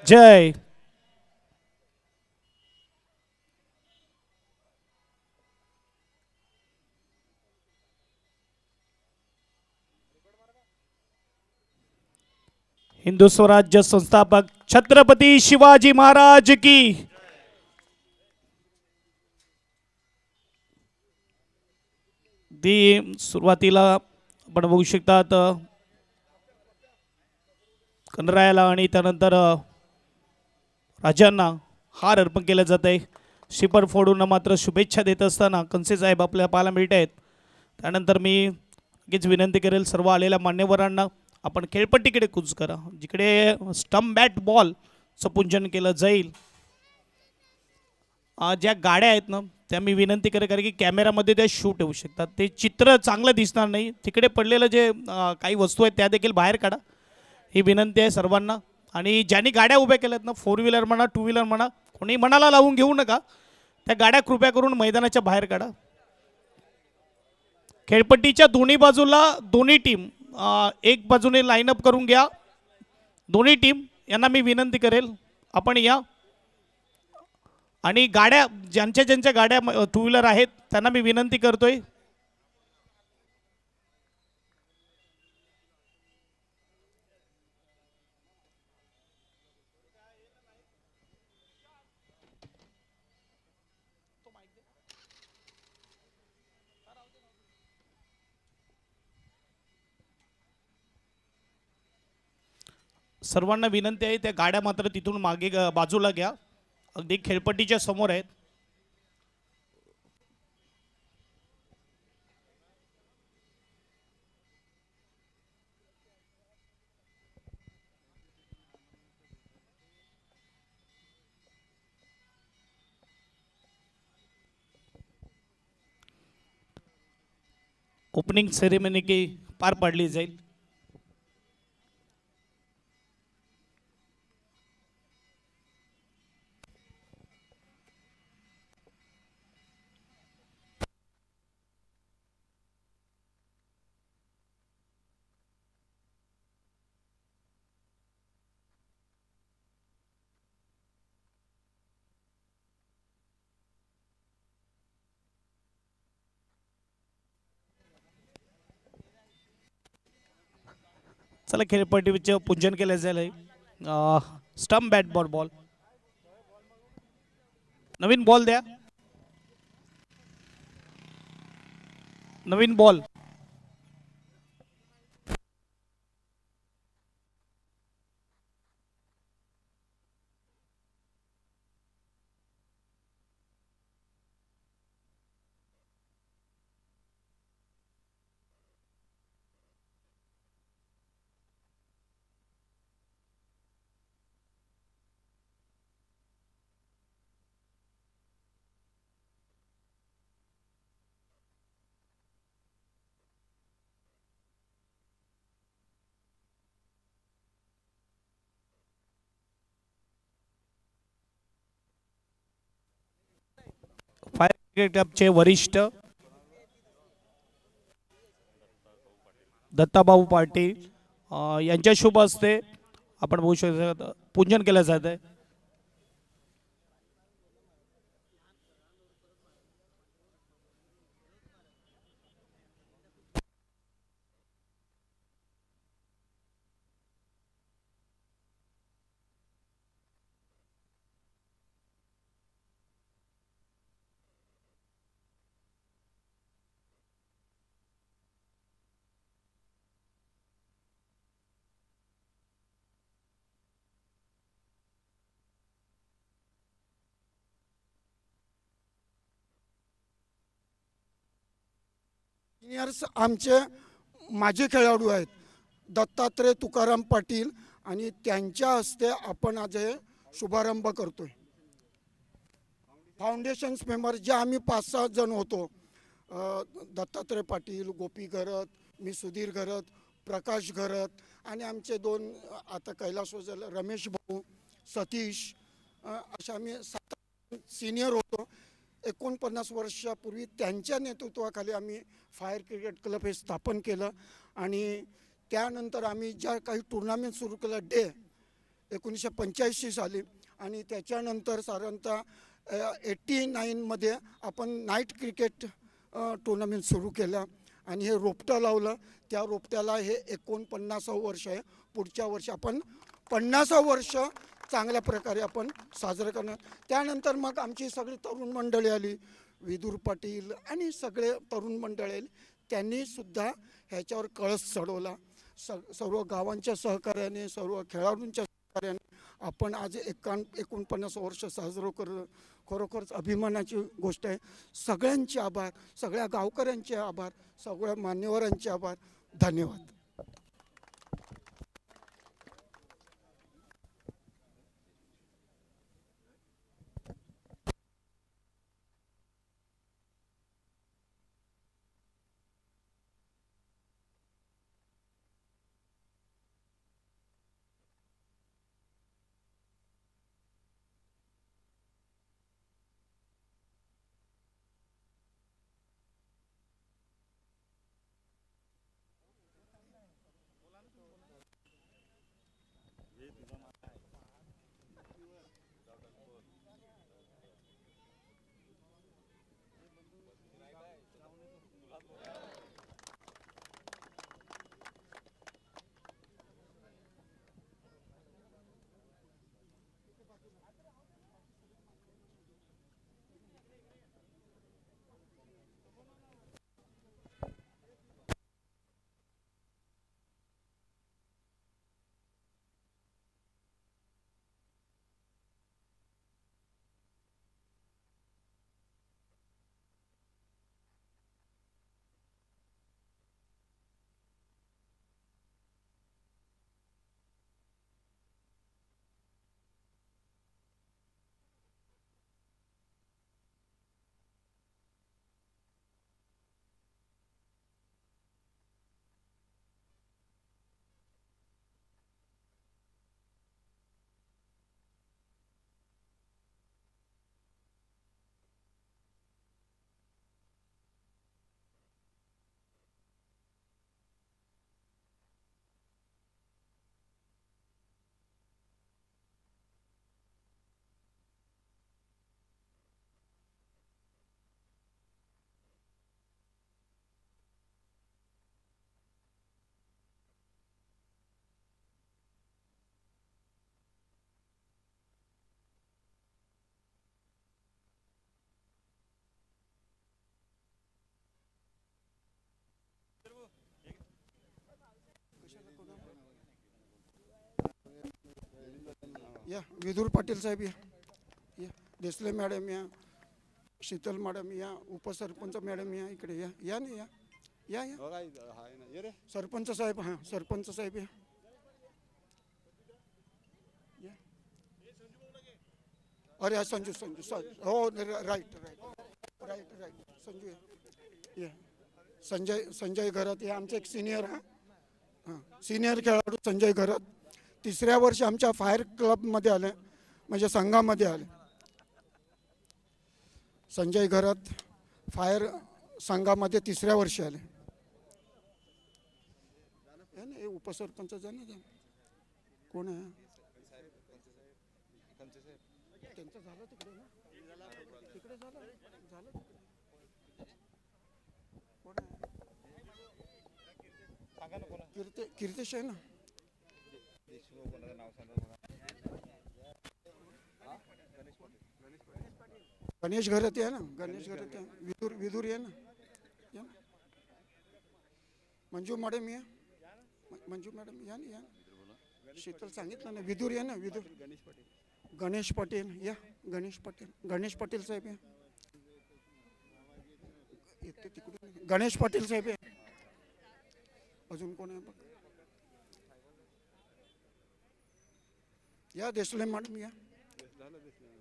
जय. हिंदू स्वराज्य संस्थापक छत्रपती शिवाजी महाराज की. दी सुरुवातीला आपण बघू शकतात कनरायाला आणि त्यानंतर राजांना हार अर्पण केला जात आहे. शिपर फोडून मात्र शुभेच्छा देत असताना कंसे साहेब आपल्याला पाहायला मिळत आहेत. त्यानंतर मी नक्कीच विनंती करेल सर्व आलेल्या मान्यवरांना आपण खेळपट्टीकडे कूच करा जिकडे स्टंप बॅट बॉलचं पूजन केलं जाईल. ज्या गाड्या आहेत ना त्या मी विनंती करेल कारण की कॅमेरामध्ये त्या शूट होऊ शकतात. ते चित्र चांगलं दिसणार नाही. तिकडे पडलेलं जे काही वस्तू आहेत त्या देखील बाहेर काढा ही विनंती आहे सर्वांना. आणि ज्यांनी गाड्या उभ्या केल्यात ना 4 व्हीलर म्हणा 2 व्हीलर म्हणा कोणी मनाला लावून घेऊ नका. त्या गाड्या कृपया करून मैदानाच्या बाहेर काढा. खेळपट्टीच्या दोन्ही बाजूला दोन्ही टीम एक बाजूने लाईनअप करून घ्या. दोन्ही टीम यांना मी विनंती करेल आपण या. आणि गाड्या ज्यांच्या ज्यांच्या गाड्या 2 व्हीलर आहेत त्यांना मी विनंती करतोय सर्वांना विनंती आहे त्या गाड्या मात्र तिथून मागे बाजूला घ्या. अगदी खेळपट्टीच्या समोर आहेत. ओपनिंग सेरेमनी की पार पाडली जाईल. चला खेळपट्टीचे पूजन केलं जाईल. स्टंप बॅट बॉल नवीन बॉल द्या. नवीन बॉल फायर क्रिकेट क्लबचे वरिष्ठ दत्ताभाऊ पाटील यांच्या शुभ हस्ते आपण बघू शकतो पूजन केलं जात आहे. सिनियर्स आमचे माजी खेळाडू आहेत दत्तात्रय तुकाराम पाटील आणि त्यांच्या हस्ते आपण आज हे शुभारंभ करतोय. फाउंडेशन्स मेंबर जे आम्ही 5-6 जण होतो दत्तात्रय पाटील, गोपी घरत, मी सुधीर घरत, प्रकाश घरत आणि आमचे 2 आता कैलास वजल रमेश भाऊ, सतीश अशा आम्ही 7 सिनियर होतो. 49 वर्षापूर्वी त्यांच्या नेतृत्वाखाली आम्ही फायर क्रिकेट क्लब हे स्थापन केलं आणि त्यानंतर आम्ही ज्या काही टुर्नामेंट सुरू केलं डे 1985 साली आणि त्याच्यानंतर साधारणतः 89मध्ये आपण नाईट क्रिकेट टुर्नामेंट सुरू केला आणि हे रोपटं लावलं. त्या रोपट्याला हे 49वं वर्ष आहे. पुढच्या वर्षी आपण 50वं वर्ष चांगल्या प्रकारे आपण साजरं करणार. त्यानंतर मग आमची सगळी तरुण मंडळी आली, विदुर पाटील आणि सगळे तरुण मंडळी आली. त्यांनीसुद्धा ह्याच्यावर कळस चढवला. सर्व गावांच्या सहकार्याने, सर्व खेळाडूंच्या सहकार्याने आपण आज 49 वर्ष साजरं करतो. खरोखरच अभिमानाची गोष्ट आहे. सगळ्यांचे आभार, सगळ्या गावकऱ्यांचे आभार, सगळ्या मान्यवरांचे आभार. धन्यवाद. या विदुर पाटील साहेब, या देसले मॅडम, या शीतल मॅडम, या उपसरपंच मॅडम, या इकडे या. या नाही या या या सरपंच साहेब, हां सरपंच साहेब या. अरे संजू संजू हो right right right right Sanju या. संजय घरात हे आमचे एक सिनियर, हां सिनियर खेळाडू संजय घरात. 3ऱ्या वर्षी आमच्या फायर क्लबमध्ये आले, म्हणजे संघामध्ये आले. संजय घरात फायर संघामध्ये 3ऱ्या वर्षी आले. हे उपसरपंच जाणं कोण आहे? त्यांचं झालं तिकडे ना, तिकडे झालं झालं. कोण आहे? कीर्तेश आहे ना. गणेश घरात आहे ना, गणेश घरात आहे. विदूर आहे ना. मंजू मॅडम या, मंजू मॅडम या ना. या शीतल सांगितलं ना. विदूर आहे ना, विदूर. गणेश पाटील या. गणेश पाटील साहेब या. येते तिकडून गणेश पाटील साहेब या. अजून कोण आहे बघ? या देसले मॅडम या.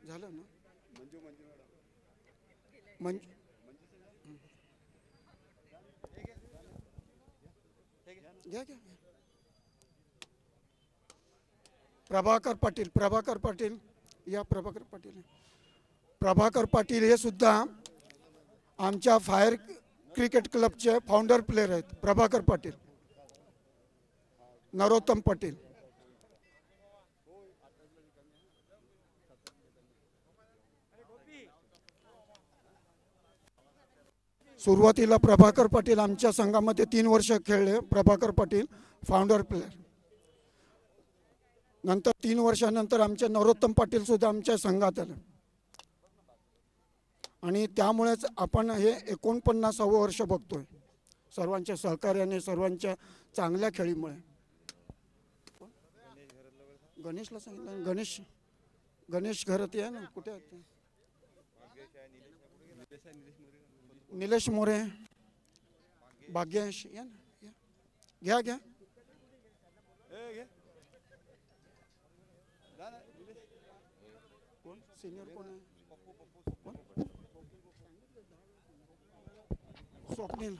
झालं ना. मंजू घ्या घ्या. प्रभाकर पाटील या. प्रभाकर पाटील हे सुद्धा आमच्या फायर क्रिकेट क्लबचे फाउंडर प्लेयर आहेत. प्रभाकर पाटील, नरोत्तम पाटील सुरुवातीला प्रभाकर पाटील आमच्या संघामध्ये 3 वर्ष खेळले. Prabhakar Patil founder player. नंतर 3 वर्षानंतर आमचे नरोत्तम पाटील सुद्धा आमच्या संघात आले आणि त्यामुळेच आपण हे 49वे वर्ष बघतोय सर्वांच्या सहकार्याने, सर्वांच्या चांगल्या खेळीमुळे. गणेशला सांगितलं. गणेश घरात आहे ना, कुठे आहे? निलेश मोरे, भाग्येश या ना, घ्या घ्या. कोण सिनियर कोण आहे? स्वप्नील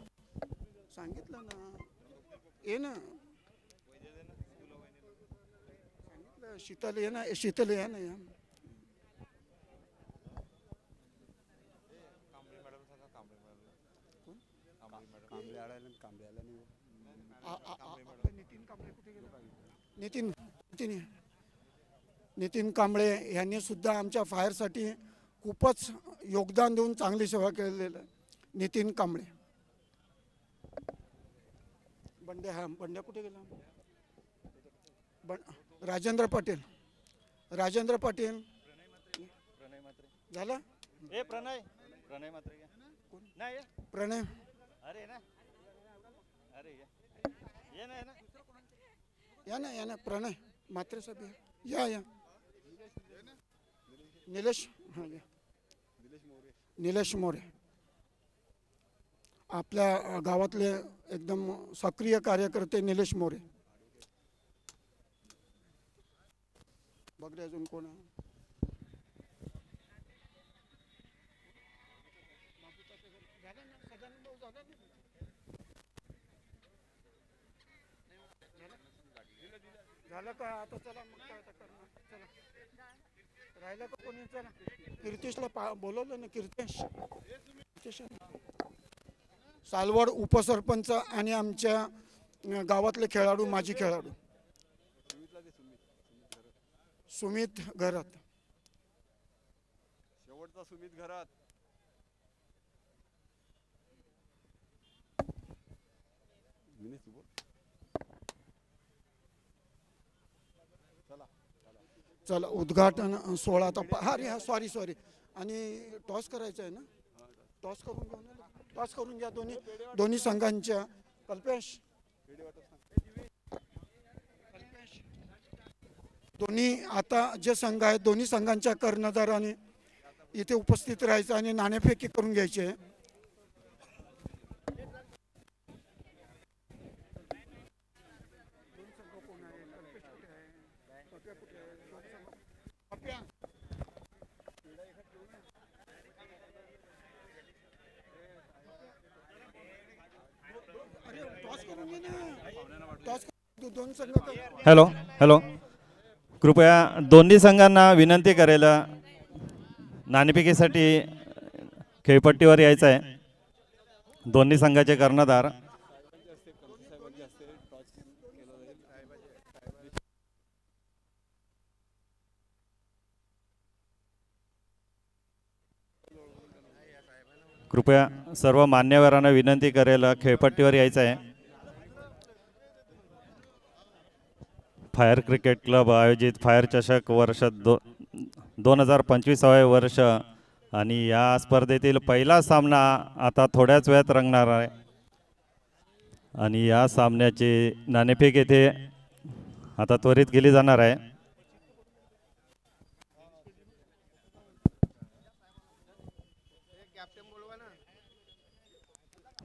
सांगितलं ना, ये ना. सांगितलं शीतल ये ना, शीतल या ना या. नितीन कांबळे यांनी सुद्धा आमच्या फायरसाठी खूपच योगदान देऊन चांगली सेवा केलेली आहे. नितीन कांबळे. बंड्या कुठे गेला? राजेंद्र पाटील झाला. प्रणय या ना प्रणय मात्रे साहेब या. निलेश मोरे आपल्या गावातले एकदम सक्रिय कार्यकर्ते निलेश मोरे. बघ अजून कोण आहे? झालं का आता? चला मग काय आता करणार. चला राहिलं का कोणी? चला कीर्तेशला बोलवलं ना. कीर्तेश सालवड उपसरपंच आणि आमच्या गावातले खेळाडू, माजी खेळाडू सुमित घरात. शेवटचा सुमित घरात. चला उद्घाटन सोहळा आता. सॉरी आणि टॉस करायचं आहे ना. टॉस करून घ्या दोन्ही संघांच्या. कल्पेश दोन्ही आता जे संघ आहेत दोन्ही संघांच्या कर्णधाराने इथे उपस्थित राहायचं आणि नाणेफेकी करून घ्यायचे. हॅलो कृपया दोन्ही संघांना विनंती करेल नाणेफेकीसाठी खेळपट्टीवर यायचं आहे. दोन्ही संघाचे कर्णधार कृपया सर्व मान्यवरांना विनंती करेल खेळपट्टीवर यायचं आहे. फायर क्रिकेट क्लब आयोजित फायर चषक वर्ष 2025 वर्ष आणि या स्पर्धेतील पहिला सामना आता थोड्याच वेळात रंगणार आहे आणि या सामन्याची नाणेफेक येथे आता त्वरित केली जाणार आहे.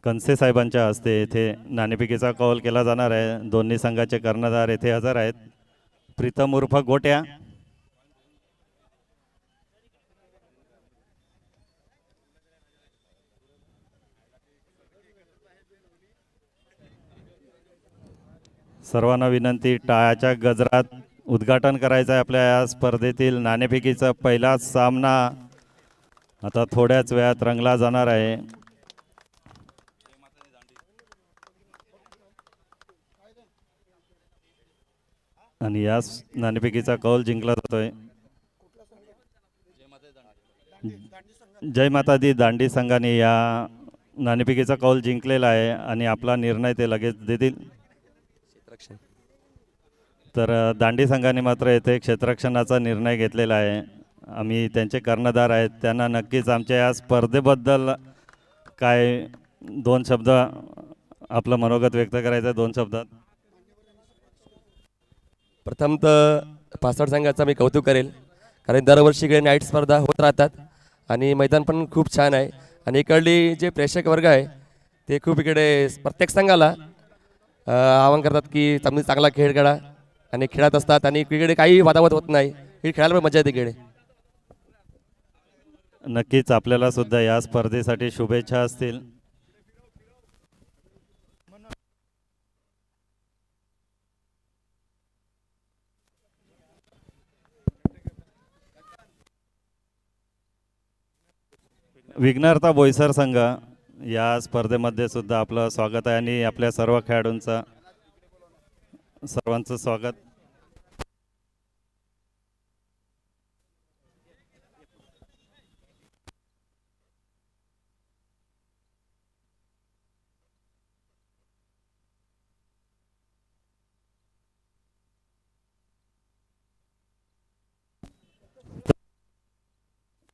कनसे साहेबांच्या हस्ते येथे नाणेफेकीचा कौल केला जाणार आहे. दोन्ही संघाचे कर्णधार येथे हजर आहेत. प्रीतम उर्फ गोट्या, सर्वांना विनंती, टाळ्याच्या गजरात उद्घाटन करायचं आहे आपल्या या स्पर्धेतील नाणेफेकीचा पहिला सामना आता थोड्याच वेळात रंगला जाणार आहे. आणि या नाणेफेकीचा कौल जिंकला जातोय. जय माता दी दांडी संघाने या नाणेफेकीचा कौल जिंकलेला आहे आणि आपला निर्णय ते लगेच देतील. तर दांडी संघाने मात्र येथे क्षेत्ररक्षणाचा निर्णय घेतलेला आहे. आम्ही त्यांचे कर्णधार आहेत, त्यांना नक्कीच आमच्या या स्पर्धेबद्दल काय 2 शब्द आपलं मनोगत व्यक्त करायचं आहे 2 शब्दात. प्रथमतः पासवर्ड संघाचा मी कौतुक करेल, कारण दरवर्षी इकडे नाईट स्पर्धा होत राहतात आणि मैदान पण खूप छान आहे. आणि इकडली जे प्रेक्षक वर्ग आहे ते खूप इकडे प्रत्येक संघाला आवाहन करतात की तुम्ही चांगला खेळ खेळा आणि खेळत असतात आणि इकडे काही वादावाद होत नाही. ही खेळायला पण मजा येते इकडे. नक्कीच आपल्याला सुद्धा या स्पर्धेसाठी शुभेच्छा असतील. विघ्नहर्ता बोईसर संघ या स्पर्धेमध्ये सुद्धा आपलं स्वागत आहे आणि आपल्या सर्व खेळाडूंचं सर्वांचं स्वागत.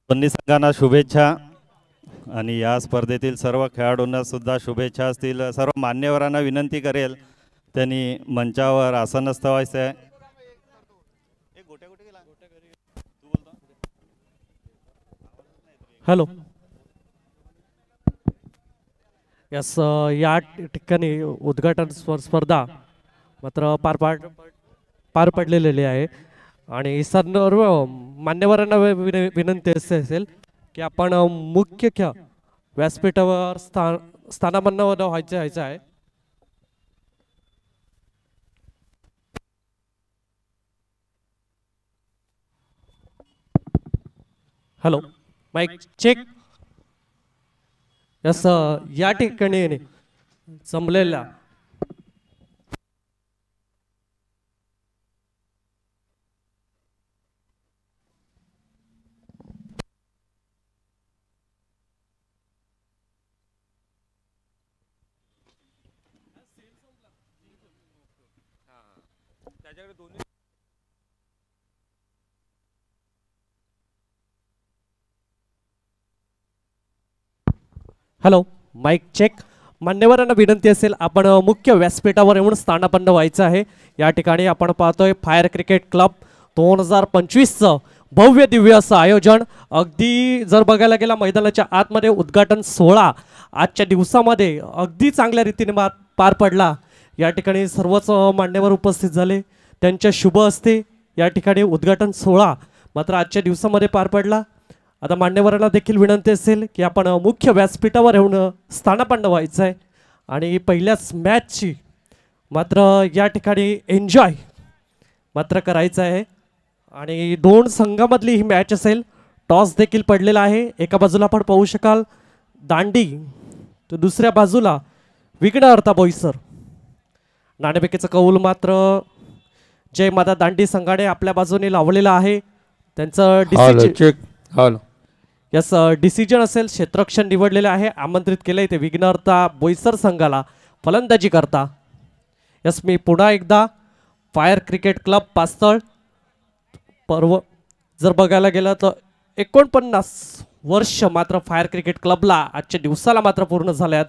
दोन्ही संघांना शुभेच्छा आणि या स्पर्धेतील सर्व खेळाडूंना सुद्धा शुभेच्छा असतील. सर्व मान्यवरांना विनंती करेल त्यांनी मंचावर आसनस्थ व्हायचं आहे. हॅलो. यस, या ठिकाणी उद्घाटन स्पर्धा मात्र पार पडलेली आहे आणि सर्व मान्यवरांना विनंती असेल की आपण मुख्य व्यासपीठावर स्थानापन्न व्हायचं आहे. Hello, mic check. यस, या ठिकाणी जमलेल्या हॅलो, माईक चेक. मान्यवरांना विनंती असेल आपण मुख्य व्यासपीठावर येऊन स्थानापन्न व्हायचं आहे. या ठिकाणी आपण पाहतोय फायर क्रिकेट क्लब 2025चं भव्य दिव्य असं आयोजन. अगदी जर बघायला गेला मैदानाच्या आतमध्ये उद्घाटन सोहळा आजच्या दिवसामध्ये अगदी चांगल्या रीतीने पार पडला. या ठिकाणी सर्वच मान्यवर उपस्थित झाले, त्यांच्या शुभ हस्ते या ठिकाणी उद्घाटन सोहळा मात्र आजच्या दिवसामध्ये पार पडला. आता मान्यवरांना देखील विनंती असेल की आपण मुख्य व्यासपीठावर येऊन स्थानापन्न व्हायचं आहे आणि पहिल्याच मॅचची मात्र या ठिकाणी एन्जॉय मात्र करायचं आहे. आणि 2 संघामधली ही मॅच असेल. टॉस देखील पडलेला आहे. एका बाजूला आपण पाहू शकाल दांडी, तर दुसऱ्या बाजूला विघ्नहर्ता बोईसर. नाणेफेकीचं कौल मात्र जय माता दांडी संघाने आपल्या बाजूने लावलेला आहे. त्यांचं डिसिजन असेल. क्षेत्ररक्षण निवडलेले आहे, आमंत्रित केले ते विघ्नहर्ता बोईसर संघाला फलंदाजी करता. यस, मी पुन्हा एकदा फायर क्रिकेट क्लब पास्तळ पर्व जर बघायला गेलं तर 49 वर्ष मात्र फायर क्रिकेट क्लबला आजच्या दिवसाला मात्र पूर्ण झाल्यात.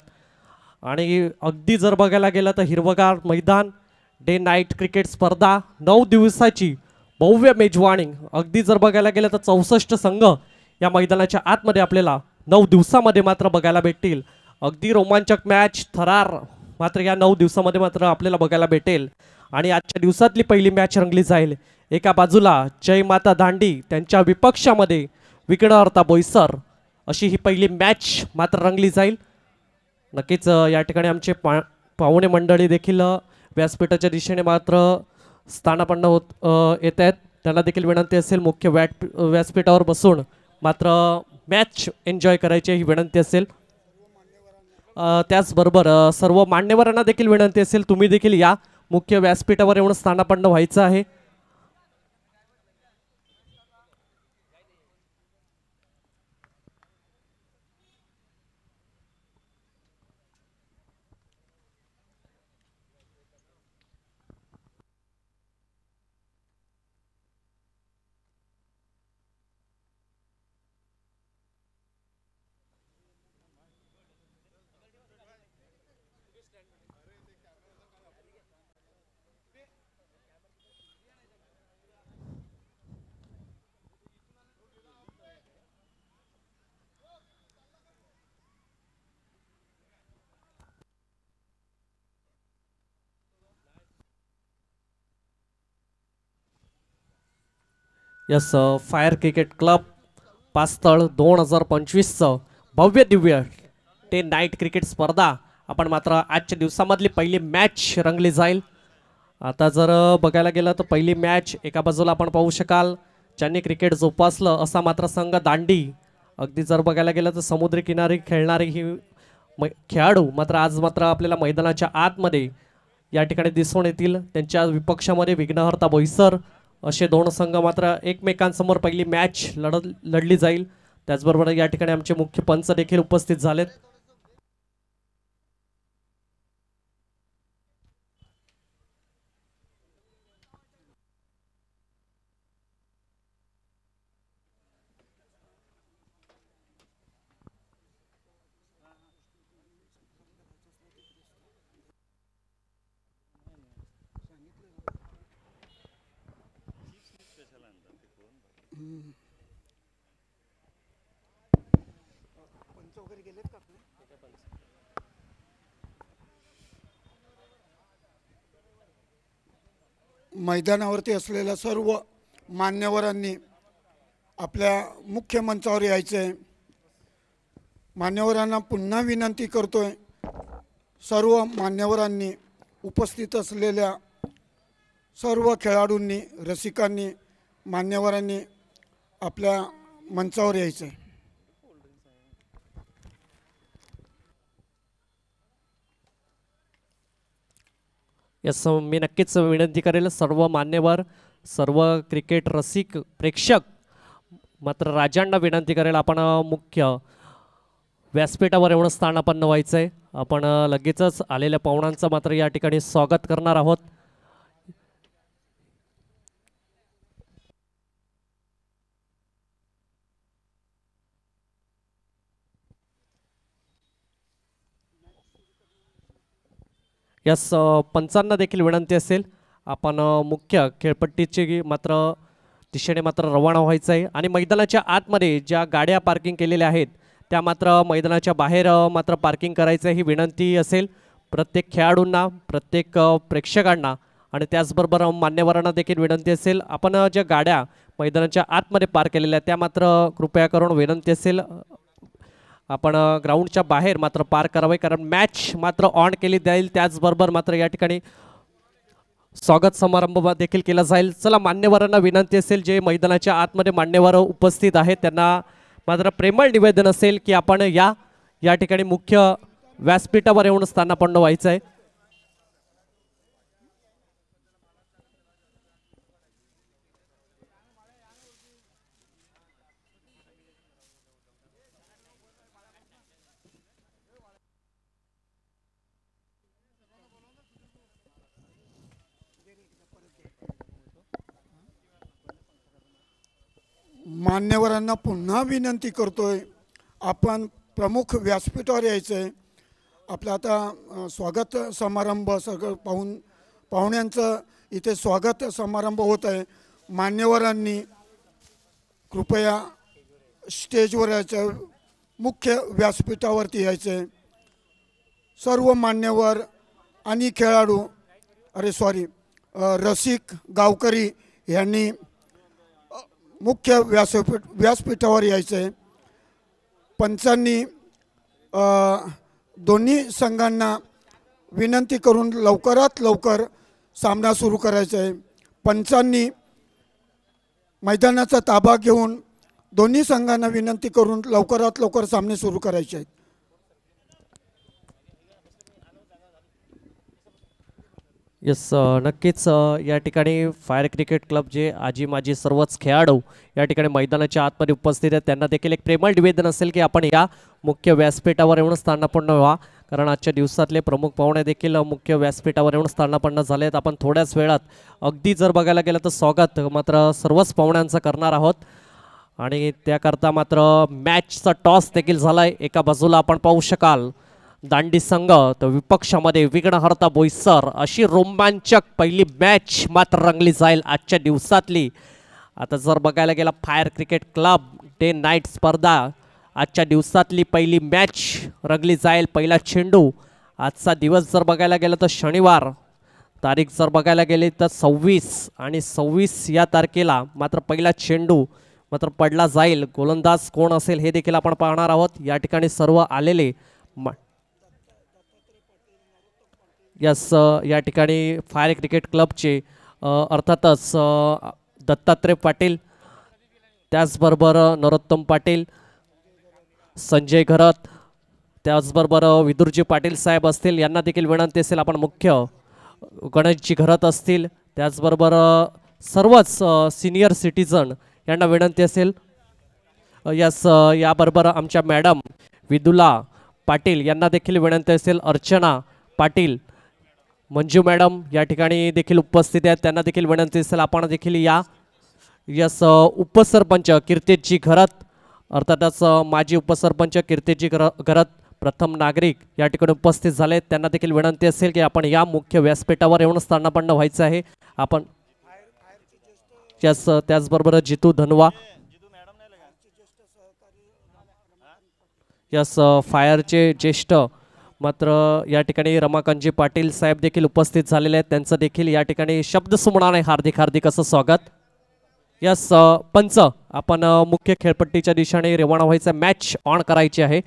आणि अगदी जर बघायला गेलं तर हिरवगार मैदान, डे नाईट क्रिकेट स्पर्धा, 9 दिवसाची भव्य मेजवानी. अगदी जर बघायला गेलं तर 64 संघ या मैदानाच्या आतमध्ये आपल्याला 9 दिवसामध्ये मात्र बघायला भेटतील. अगदी रोमांचक मॅच थरार मात्र या 9 दिवसामध्ये मात्र आपल्याला बघायला भेटेल. आणि आजच्या दिवसातली पहिली मॅच रंगली जाईल. एका बाजूला जय माता दांडी, त्यांच्या विपक्षामध्ये विघ्नहर्ता बोईसर, अशी ही पहिली मॅच मात्र रंगली जाईल. नक्कीच या ठिकाणी आमचे पाहुणे मंडळी देखील व्यासपीठाच्या दिशेने मात्र स्थानापन्न येत आहेत. त्यांना देखील विनंती असेल मुख्य व्यासपीठावर बसून मात्र मॅच एन्जॉय करायची ही विनंती असेल. त्याचबरोबर सर्व मान्यवरांना देखील विनंती असेल तुम्ही देखील या मुख्य व्यासपीठावर येऊन स्थानापन्न व्हायचं आहे. यस फायर क्रिकेट क्लब पास्तळ 2025चं भव्य दिव्य डे नाईट क्रिकेट स्पर्धा आपण मात्र आजच्या दिवसामधली पहिली मॅच रंगली जाईल. आता जर बघायला गेलं तर पहिली मॅच एका बाजूला आपण पाहू शकाल ज्यांनी क्रिकेट जोपासलं असा मात्र संघ दांडी. अगदी जर बघायला गेलं तर समुद्री किनारी खेळणारी ही खेळाडू मात्र आज मात्र आपल्याला मैदानाच्या आतमध्ये या ठिकाणी दिसून येतील. त्यांच्या विपक्षामध्ये विघ्नहर्ता बोईसर असे दोन संघ मात्र एकमेकांसमोर पहिली मॅच लढली जाईल. त्याचबरोबर या ठिकाणी आमचे मुख्य पंच देखील उपस्थित झालेत. मैदानावरती असलेल्या सर्व मान्यवरांनी आपल्या मुख्य मंचावर यायचे आहे. मान्यवरांना पुन्हा विनंती करतोय, सर्व मान्यवरांनी उपस्थित असलेल्या सर्व खेळाडूंनी रसिकांनी मान्यवरांनी आपल्या मंचावर यायचं आहे. यस मी नक्कीच विनंती करेल सर्व मान्यवर सर्व क्रिकेट रसिक प्रेक्षक मात्र राजांना विनंती करेल आपण मुख्य व्यासपीठावर येऊन स्थानापन्न व्हायचं आहे. आपण लगेचच आलेल्या पाहुण्यांचं मात्र या ठिकाणी स्वागत करणार आहोत. यस पंचांना देखील विनंती असेल आपण मुख्य खेळपट्टीची मात्र दिशेने मात्र रवाना व्हायचं आहे. आणि मैदानाच्या आतमध्ये ज्या गाड्या पार्किंग केलेल्या आहेत त्या मात्र मैदानाच्या बाहेर मात्र पार्किंग करायचं ही विनंती असेल प्रत्येक खेळाडूंना प्रत्येक प्रेक्षकांना. आणि त्याचबरोबर मान्यवरांना देखील विनंती असेल आपण ज्या गाड्या मैदानाच्या आतमध्ये पार्क केलेल्या त्या मात्र कृपया करून विनंती असेल आपण ग्राउंडच्या बाहेर मात्र पार्क करावे कारण मॅच मात्र ऑन केली जाईल. त्याचबरोबर मात्र या ठिकाणी स्वागत समारंभ देखील केला जाईल. चला मान्यवरांना विनंती असेल जे मैदानाच्या आतमध्ये मान्यवर उपस्थित आहेत त्यांना मात्र प्रेमळ निवेदन असेल की आपण या ठिकाणी मुख्य व्यासपीठावर येऊन स्थानापन्न व्हायचं आहे. मान्यवरांना पुन्हा विनंती करतोय आपण प्रमुख व्यासपीठावर यायचं आहे. आपलं आता स्वागत समारंभ सगळं पाहुण्यांचं इथे स्वागत समारंभ होत आहे. मान्यवरांनी कृपया स्टेजवर यायचं मुख्य व्यासपीठावरती यायचं आहे. सर्व मान्यवर आणि खेळाडू रसिक गावकरी यांनी मुख्य व्यासपीठावर यायचं आहे. पंचांनी दोन्ही संघांना विनंती करून लवकरात लवकर सामना सुरू करायचा आहे. पंचांनी मैदानाचा ताबा घेऊन दोन्ही संघांना विनंती करून लवकरात लवकर सामने सुरू करायचे आहेत. यस नक्कीच या ठिकाणी फायर क्रिकेट क्लब जे आजी माजी सर्वच खेळाडू या ठिकाणी मैदानाच्या आतमध्ये उपस्थित आहेत त्यांना देखील एक प्रेमळ निवेदन असेल की आपण या मुख्य व्यासपीठावर येऊन स्थानापन्न व्हा कारण आजच्या दिवसातले प्रमुख पाहुणे देखील मुख्य व्यासपीठावर येऊन स्थानापन्न झाले आहेत. आपण थोड्याच वेळात अगदी जर बघायला गेलं तर स्वागत मात्र सर्वच पाहुण्यांचं करणार आहोत आणि त्याकरता मात्र मॅचचा टॉस देखील झाला आहे. एका बाजूला आपण पाहू शकाल दांडी संघ तर विपक्षामध्ये विघ्नहर्ता बोईसर अशी रोमांचक पहिली मॅच मात्र रंगली जाईल आजच्या दिवसातली. आता जर बघायला गेला fire cricket club day night स्पर्धा आजच्या दिवसातली पहिली मॅच रंगली जाईल. पहिला चेंडू आजचा दिवस जर बघायला गेला तर शनिवार तारीख जर बघायला गेली तर 26 आणि 26 या तारखेला मात्र पहिला चेंडू मात्र पडला जाईल. गोलंदाज कोण असेल हे देखील आपण पाहणार आहोत. या ठिकाणी सर्व आलेले यस या ठिकाणी फायर क्रिकेट क्लबचे अर्थातच दत्तात्रय पाटील, त्याचबरोबर नरोत्तम पाटील, संजय घरत, त्याचबरोबर विदुरजी पाटील साहेब असतील, यांना देखील विनंती असेल आपण मुख्य गणेशजी घरत असतील, त्याचबरोबर सर्वच सिनियर सिटीजन यांना विनंती असेल. यस याबरोबर आमच्या मॅडम विदुला पाटील यांना देखील विनंती असेल. अर्चना पाटील, मंजू मॅडम या ठिकाणी देखील उपस्थित आहेत, त्यांना देखील विनंती असेल आपण देखील या. यस उपसरपंच कीर्तिजी घरत, अर्थातच माजी उपसरपंच कीर्तिजी घरत, प्रथम नागरिक या ठिकाणी उपस्थित झाले, त्यांना देखील विनंती असेल की आपण या मुख्य व्यासपीठावर येऊन स्थानापन्न व्हायचं आहे. आपण यस त्याचबरोबर जितू धनवा, यस फायरचे ज्येष्ठ मात्र या ठिकाणी रमाकांतजी पाटील साहेब देखील उपस्थित झालेले आहेत, त्यांचं देखील या ठिकाणी शब्द सुमनाने हार्दिक हार्दिक असं स्वागत. यस पंच, आपण मुख्य खेळपट्टीच्या दिशेने रवाना व्हायचं, मॅच ऑन करायची आहे.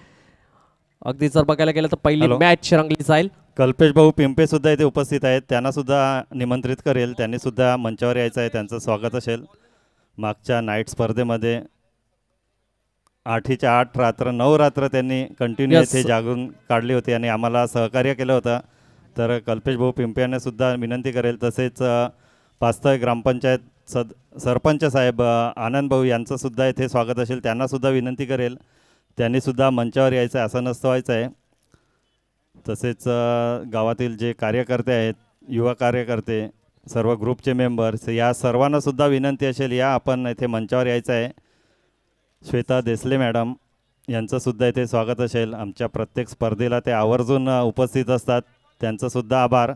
अगदी जर बघायला गेलं तर पहिली मॅच रंगली जाईल. कल्पेश भाऊ पिंपे सुद्धा इथे उपस्थित आहेत, त्यांना सुद्धा निमंत्रित करेल, त्यांनी सुद्धा मंचावर यायचं आहे, त्यांचं स्वागत असेल. मागच्या नाईट स्पर्धेमध्ये 8च्या 8 रात्र 9 रात्र त्यांनी कंटिन्यू इथे जागून काढली होती आणि आम्हाला सहकार्य केलं होतं. तर कल्पेश भाऊ पिंपे यांना सुद्धा विनंती करेल. तसेच पास्तळ ग्रामपंचायत सरपंच साहेब आनंद भाऊ यांचं सुद्धा इथे स्वागत असेल, त्यांना सुद्धा विनंती करेल, त्यांनी सुद्धा मंचावर यायचं आहे, असं नसतं व्हायचं आहे. तसेच गावातील जे कार्यकर्ते आहेत, युवा कार्यकर्ते, सर्व ग्रुपचे मेंबर्स, या सर्वांना सुद्धा विनंती असेल, या आपण इथे मंचावर यायचं आहे. श्वेता देसले मॅडम यांचं सुद्धा इथे स्वागत असेल. आमच्या प्रत्येक स्पर्धेला ते आवर्जून उपस्थित असतात, त्यांचं सुद्धा आभार.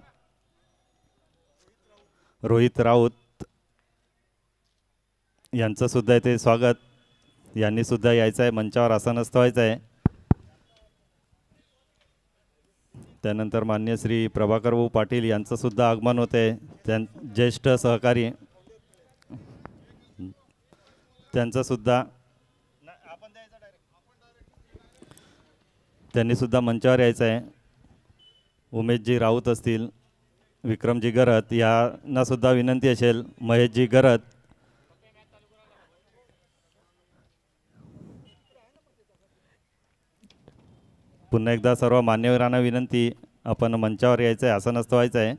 रोहित राऊत यांचं सुद्धा इथे स्वागत, यांनी सुद्धा यायचं आहे मंचावर, असं नसतं व्हायचं आहे. त्यानंतर मान्य श्री प्रभाकर भाऊ पाटील यांचं सुद्धा आगमन होते, ज्येष्ठ सहकारी, त्यांचं सुद्धा त्यांनी सुद्धा मंचावर यायचं आहे. उमेशजी राऊत असतील, विक्रमजी गरत यांना सुद्धा विनंती असेल, महेशजी गरत, पुन्हा एकदा सर्व मान्यवरांना विनंती, आपण मंचावर यायचं आहे, असं नसतं व्हायचं आहे.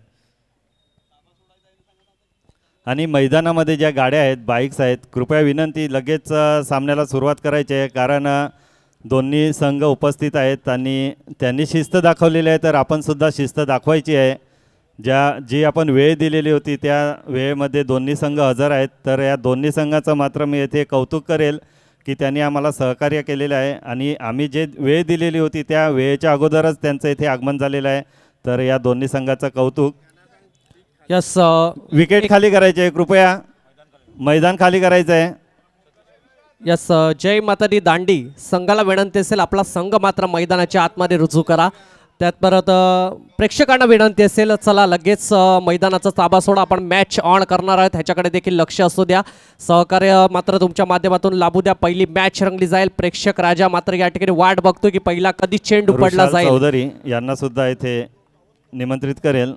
आणि मैदानामध्ये ज्या गाड्या आहेत, बाईक्स आहेत, कृपया विनंती लगेच सामन्याला सुरुवात करायची आहे, कारण दोन्ही संघ उपस्थित आहेत आणि त्यांनी शिस्त दाखवलेली आहे, तर आपण सुद्धा शिस्त दाखवायची आहे. जी आपण वेळ दिलेली होती त्या वेळेमध्ये दोन्ही संघ हजर आहेत, तर या दोन्ही संघाचं मात्र मी येथे कौतुक करेल की त्यांनी आम्हाला सहकार्य केलेलं आहे आणि आम्ही जे वेळ दिलेली होती त्या वेळेच्या अगोदरच त्यांचं इथे आगमन झालेलं आहे, तर या दोन्ही संघाचं कौतुक. यस विकेट खाली करायचे आहे, कृपया मैदान खाली करायचं आहे. यस जय माता दी दांडी संघाला विनंती असेल, आपला संघ मात्र मैदानाच्या आतमध्ये रुजू करा. त्यात परत प्रेक्षकांना विनंती असेल, चला लगेच मैदानाचा ताबा सोडा, आपण मॅच ऑन करणार आहोत, ह्याच्याकडे देखील लक्ष असू द्या. सहकार्य मात्र तुमच्या माध्यमातून लाभू द्या. पहिली मॅच रंगली जाईल. प्रेक्षक राजा मात्र या ठिकाणी वाट बघतो की पहिला कधी चेंडू पडला जाईल. चौधरी यांना सुद्धा इथे निमंत्रित करेल.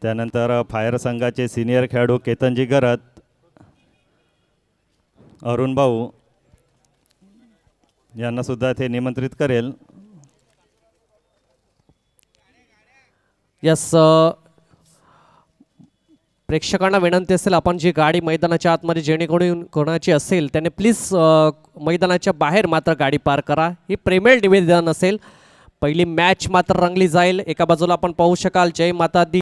त्यानंतर फायर संघाचे सिनियर खेळाडू केतनजी गरत, अरुण भाऊ यांना सुद्धा इथे निमंत्रित करेल. यस प्रेक्षकांना विनंती असेल, आपण जी गाडी मैदानाच्या आतमध्ये जेणेकरून कोणाची असेल त्याने प्लीज मैदानाच्या बाहेर मात्र गाडी पार्क करा. ही प्रेमळ निवेदन असेल. पहिली मॅच मात्र रंगली जाईल. एका बाजूला आपण पाहू शकाल जय माता दी